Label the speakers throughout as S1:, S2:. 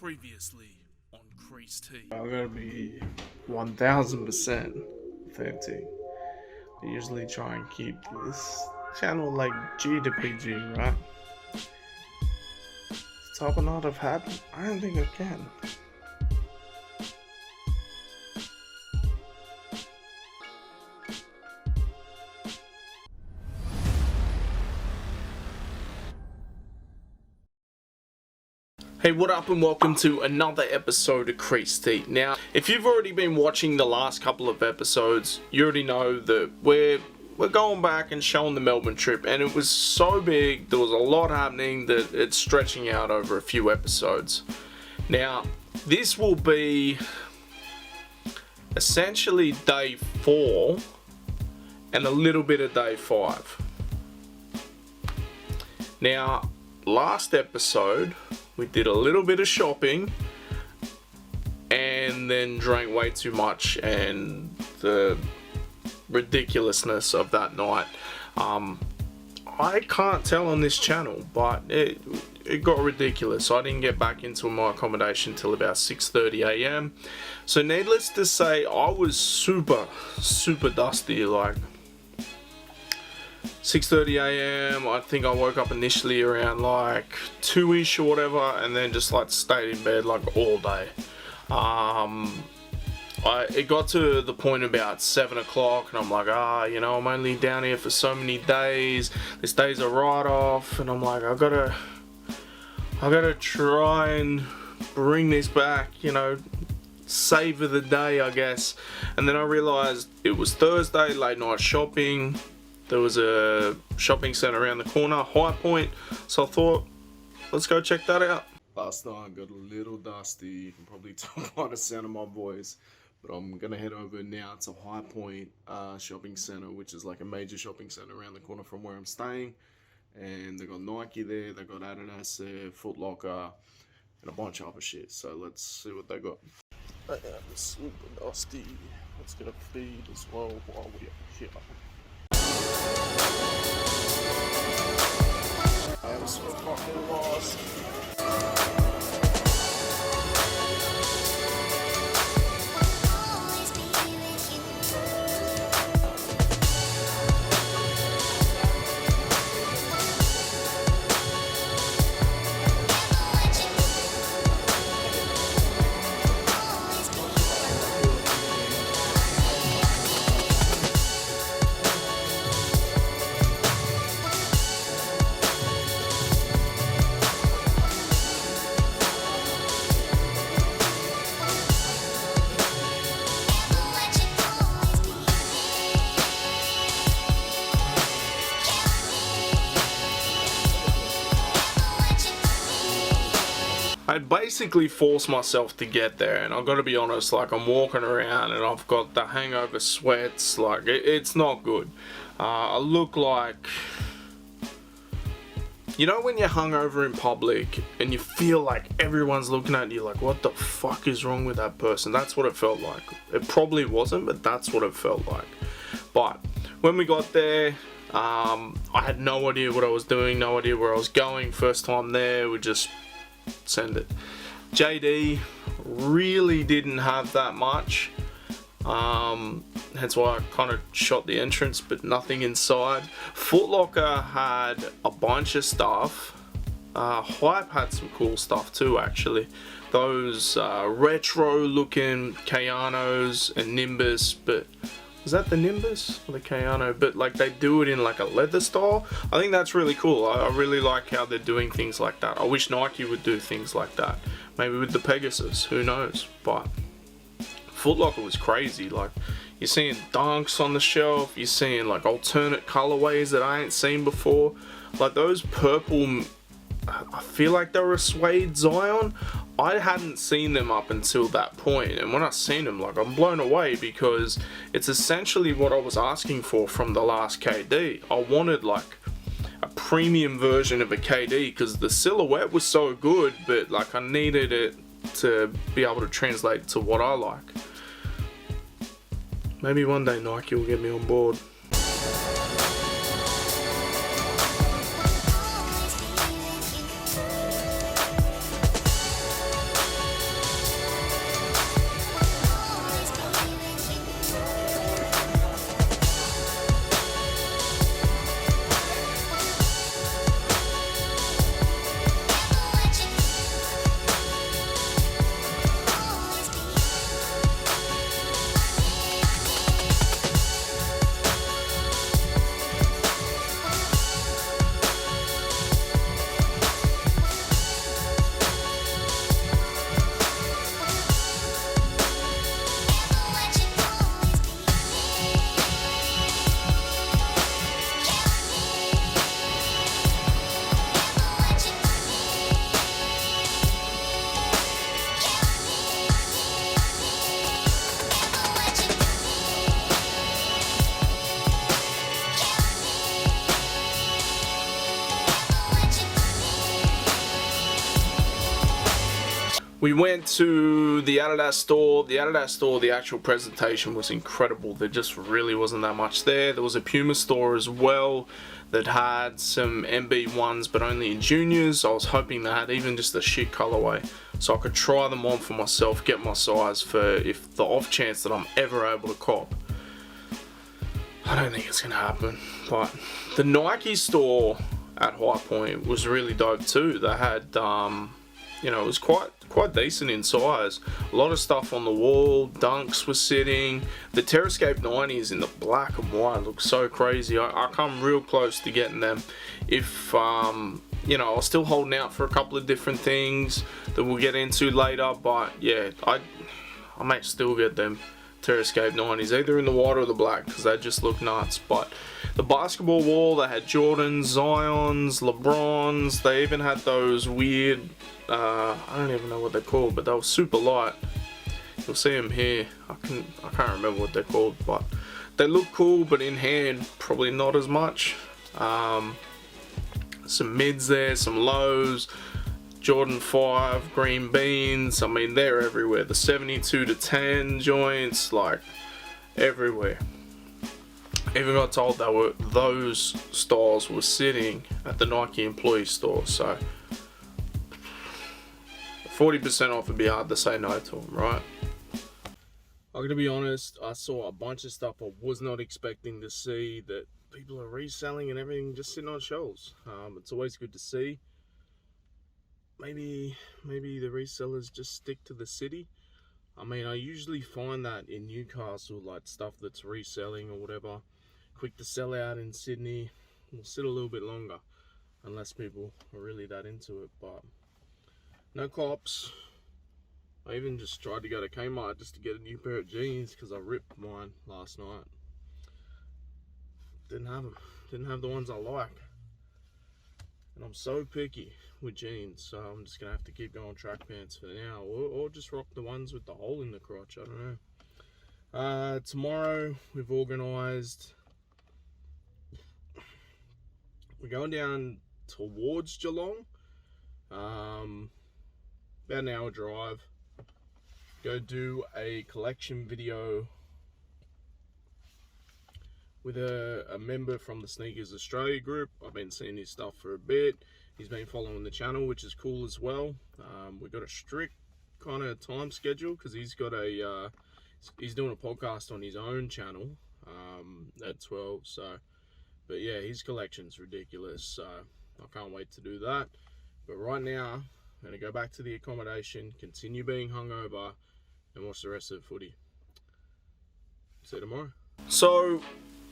S1: Previously on Creased.
S2: I'm gonna be 1000% authentic. I usually try and keep this channel like G to PG, right? The top of not have happened. I don't think I can.
S1: Hey, what up and welcome to another episode of Creased. Now, if you've already been watching the last couple of episodes, you already know that we're going back and showing the Melbourne trip, and it was so big, there was a lot happening that it's stretching out over a few episodes. Now, this will be essentially day 4 and a little bit of day 5. Now, last episode we did a little bit of shopping and then drank way too much, and the ridiculousness of that night, I can't tell on this channel, but it got ridiculous. I didn't get back into my accommodation till about 6:30 a.m. so needless to say, I was super dusty. Like 6:30 a.m. I think I woke up initially around like 2ish or whatever, and then just like stayed in bed like all day. It got to the point about 7 o'clock, and I'm like, you know, I'm only down here for so many days. This day's a write-off, and I'm like, I gotta try and bring this back, you know, savor the day, I guess. And then I realized it was Thursday, late night shopping. There was a shopping centre around the corner, High Point, so I thought, let's go check that out. Last night I got a little dusty, you can probably tell by the sound of my voice, but I'm going to head over now to High Point shopping centre, which is like a major shopping centre around the corner from where I'm staying. And they got Nike there, they got Adidas there, Foot Locker, and a bunch of other shit. So let's see what they got. I am super dusty. Let's get a feed as well while we're here. I am so fucking lost. I basically forced myself to get there, and I've got to be honest, like, I'm walking around and I've got the hangover sweats, like, it's not good. I look like, you know when you're hungover in public and you feel like everyone's looking at you like, what the fuck is wrong with that person? That's what it felt like. It probably wasn't, but that's what it felt like. But when we got there, I had no idea what I was doing, no idea where I was going. First time there, we just send it. JD really didn't have that much, hence why I kind of shot the entrance, but nothing inside. Foot Locker had a bunch of stuff. Hype had some cool stuff too, actually. Those retro looking Kayanos and Nimbus, but was that the Nimbus or the Kayano? But like they do it in like a leather style. I think that's really cool. I really like how they're doing things like that. I wish Nike would do things like that. Maybe with the Pegasus, who knows? But Foot Locker was crazy. Like, you're seeing Dunks on the shelf. You're seeing like alternate colorways that I ain't seen before. Like those purple, I feel like they were a suede Zion. I hadn't seen them up until that point, and when I seen them, like, I'm blown away, because it's essentially what I was asking for from the last KD. I wanted like a premium version of a KD because the silhouette was so good, but like I needed it to be able to translate to what I like. Maybe one day Nike will get me on board. We went to the Adidas store. The Adidas store, the actual presentation was incredible. There just really wasn't that much there. There was a Puma store as well that had some MB1s, but only in juniors. I was hoping they had even just a shit colorway, so I could try them on for myself, get my size for if the off chance that I'm ever able to cop. I don't think it's gonna happen. But the Nike store at High Point was really dope too. They had, you know, it was quite decent in size. A lot of stuff on the wall. Dunks were sitting. The Terrascape 90s in the black and white look so crazy. I come real close to getting them. If you know, I was still holding out for a couple of different things that we'll get into later. But yeah, I might still get them Terrascape 90s, either in the white or the black, because they just look nuts. But the basketball wall, they had Jordans, Zions, LeBrons. They even had those weird, I don't even know what they're called, but they were super light. You'll see them here. I can't remember what they're called, but they look cool, but in hand probably not as much. Some mids there, some lows. Jordan 5, green beans, I mean, they're everywhere. The 72-10 joints, like, everywhere. Even got told that those styles were sitting at the Nike employee store, so 40% off would be hard to say no to them, right? I'm gonna be honest, I saw a bunch of stuff I was not expecting to see, that people are reselling and everything just sitting on shelves. It's always good to see. Maybe the resellers just stick to the city. I mean, I usually find that in Newcastle, like stuff that's reselling or whatever, quick to sell out in Sydney, will sit a little bit longer, unless people are really that into it. But no cops. I even just tried to go to Kmart just to get a new pair of jeans because I ripped mine last night. Didn't have them. Didn't have the ones I like. And I'm so picky with jeans, so I'm just gonna have to keep going track pants for now, or just rock the ones with the hole in the crotch. I don't know. Tomorrow we've organised. We're going down towards Geelong. About an hour drive. Go do a collection video with a member from the Sneakers Australia group. I've been seeing his stuff for a bit. He's been following the channel, which is cool as well. We've got a strict kind of time schedule because he's got he's doing a podcast on his own channel at 12. So, but yeah, his collection's ridiculous. So I can't wait to do that. But right now, I'm gonna go back to the accommodation, continue being hungover, and watch the rest of the footy. See you tomorrow. So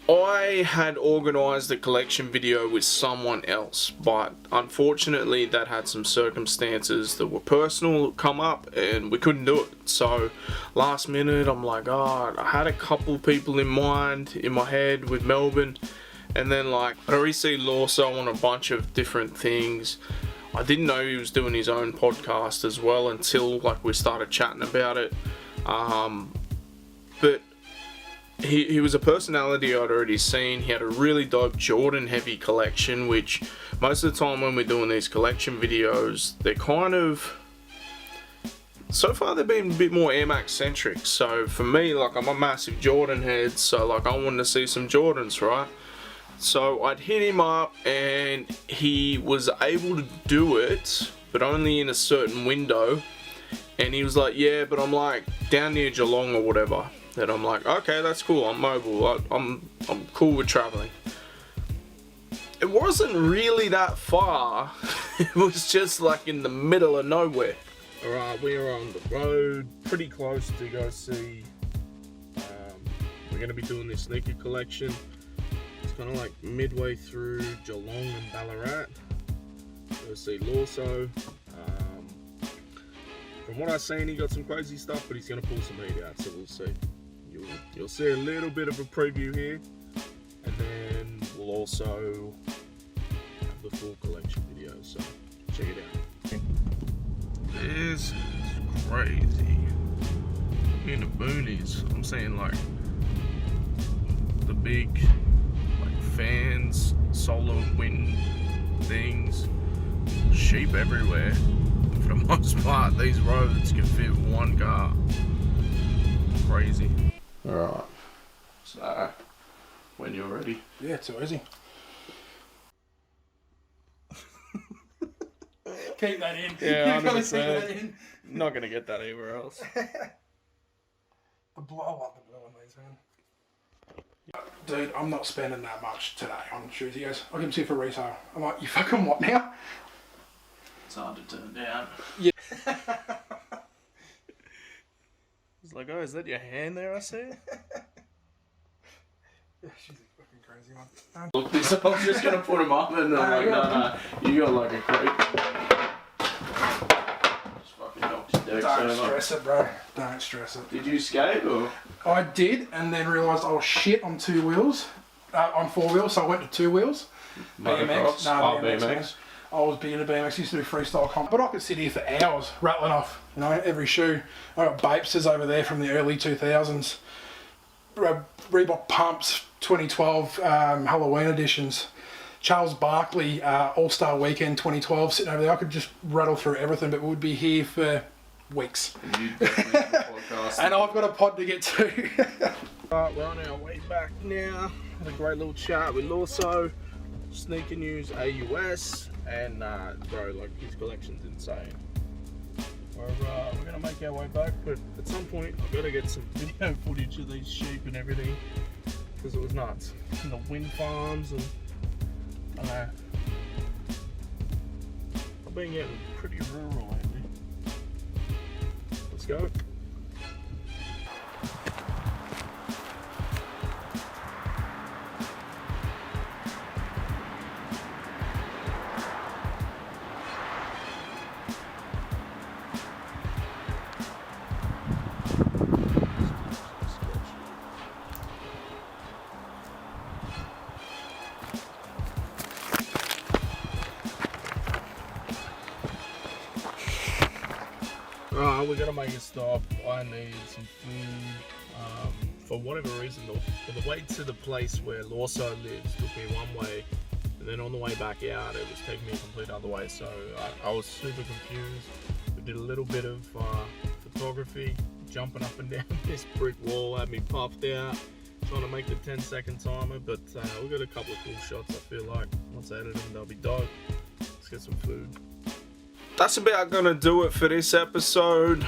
S1: I had organised a collection video with someone else, but unfortunately that had some circumstances that were personal come up and we couldn't do it. So last minute I'm like, oh, I had a couple people in mind, in my head with Melbourne, and then like I already see Lawso on a bunch of different things. I didn't know he was doing his own podcast as well until like we started chatting about it. But he was a personality I'd already seen. He had a really dope Jordan heavy collection, which most of the time when we're doing these collection videos, they're kind of, so far they've been a bit more Air Max centric. So for me, like, I'm a massive Jordan head, so like I wanted to see some Jordans, right? So I'd hit him up and he was able to do it, but only in a certain window. And he was like, yeah, but I'm like down near Geelong or whatever. And I'm like, okay, that's cool. I'm mobile. I'm cool with traveling. It wasn't really that far. It was just like in the middle of nowhere. Alright, we are on the road, pretty close to go see. We're going to be doing this sneaker collection. It's kind of like midway through Geelong and Ballarat. Go see Lawso. From what I've seen, he got some crazy stuff, but he's going to pull some heat out, so we'll see. You'll see a little bit of a preview here, and then we'll also have the full collection video, so check it out. This is crazy. In the boonies, I'm saying like the big like fans, solar wind things, sheep everywhere. for the most part. These roads can fit one car. Crazy. Alright. So, when you're ready.
S3: Yeah, too easy. Keep that in.
S1: Yeah,
S3: You've got to keep that
S1: 100%.
S3: in.
S1: Not gonna get that anywhere else.
S3: The blow up the blue on these, man. Dude, I'm not spending that much today on shoes. He goes, I'll give them to you for resale. I'm like, you fucking what now?
S1: It's hard to turn down.
S3: Yeah.
S1: It's like, oh, is that your hand there, I see?
S3: Yeah, she's a fucking crazy one.
S1: Look this up, I'm just gonna put them up and I'm like, no, you got like a creep. Just fucking knocks your decks
S3: Don't
S1: over.
S3: stress it, bro. Don't stress it.
S1: Did you skate or?
S3: I did, and then realised I was shit on 2 wheels. On 4 wheels, so I went to 2 wheels.
S1: Motocross?
S3: BMX.
S1: BMX.
S3: I was being a BMX, used to do freestyle comp. But I could sit here for hours rattling off, you know, every shoe. I got Bapesters over there from the early 2000s. Reebok Pumps 2012 Halloween editions. Charles Barkley All-Star Weekend 2012 sitting over there. I could just rattle through everything, but we would be here for weeks.
S1: You definitely have a podcast.
S3: And I've got a pod to get to.
S1: Right, we're on our way back now. Had a great little chat with Lawso, Sneaker News AUS, and bro, like his collection's insane. We're gonna make our way back, but at some point I've got to get some video footage of these sheep and everything because it was nuts. And the wind farms and I know. I've been getting pretty rural lately. Let's go. Right, we're gonna make a stop. I need some food. For whatever reason, the way to the place where Lawso lives took me one way, and then on the way back out, it was taking me a complete other way. So I was super confused. We did a little bit of photography, jumping up and down this brick wall, had me puffed out, trying to make the 10-second timer. But we got a couple of cool shots. I feel like once I edit them, they'll be dope. Let's get some food. That's about gonna do it for this episode.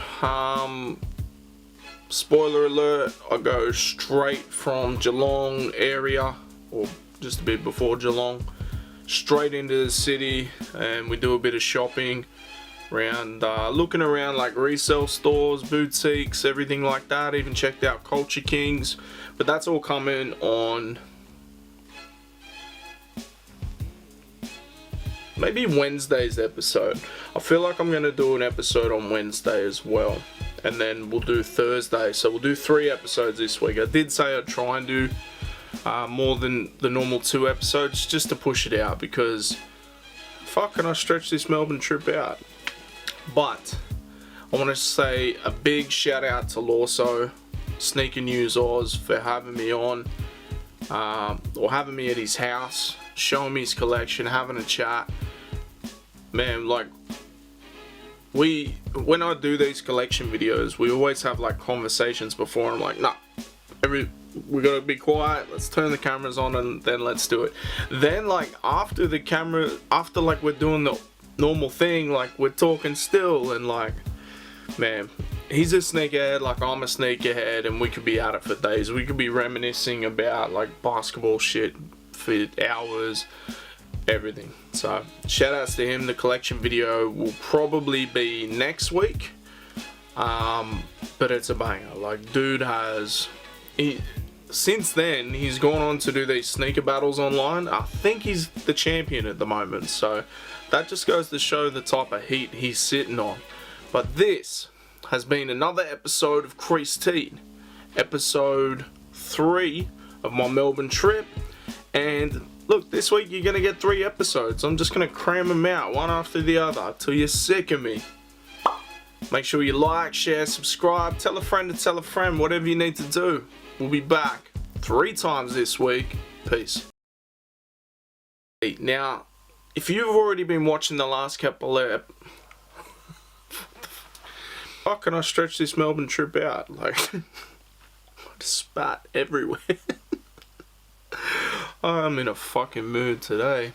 S1: Spoiler alert, I go straight from Geelong area, or just a bit before Geelong, straight into the city, and we do a bit of shopping around, looking around like resale stores, boutiques, everything like that. Even checked out Culture Kings, but that's all coming on maybe Wednesday's episode. I feel like I'm going to do an episode on Wednesday as well. And then we'll do Thursday. So we'll do 3 episodes this week. I did say I'd try and do more than the normal 2 episodes just to push it out. Because fuck, can I stretch this Melbourne trip out? But I want to say a big shout out to Lawso, Sneaker News Oz, for having me on. Or having me at his house, showing me his collection, having a chat. Man, like, when I do these collection videos, we always have like conversations before. I'm like, nah, we gotta be quiet, let's turn the cameras on and then let's do it. Then like after like we're doing the normal thing, like we're talking still, and like, man, he's a sneakerhead, like I'm a sneakerhead, and we could be at it for days. We could be reminiscing about like basketball shit for hours, everything. So shout outs to him. The collection video will probably be next week, but it's a banger. Like, dude since then he's gone on to do these sneaker battles online. I think he's the champion at the moment, so that just goes to show the type of heat he's sitting on. But this has been another episode of Creased, episode 3 of my Melbourne trip. And look, this week you're going to get 3 episodes. I'm just going to cram them out one after the other till you're sick of me. Make sure you like, share, subscribe, tell a friend to tell a friend, whatever you need to do. We'll be back 3 times this week. Peace. Now, if you've already been watching the last couple of oh, can I stretch this Melbourne trip out? Like, I just spat everywhere. I'm in a fucking mood today.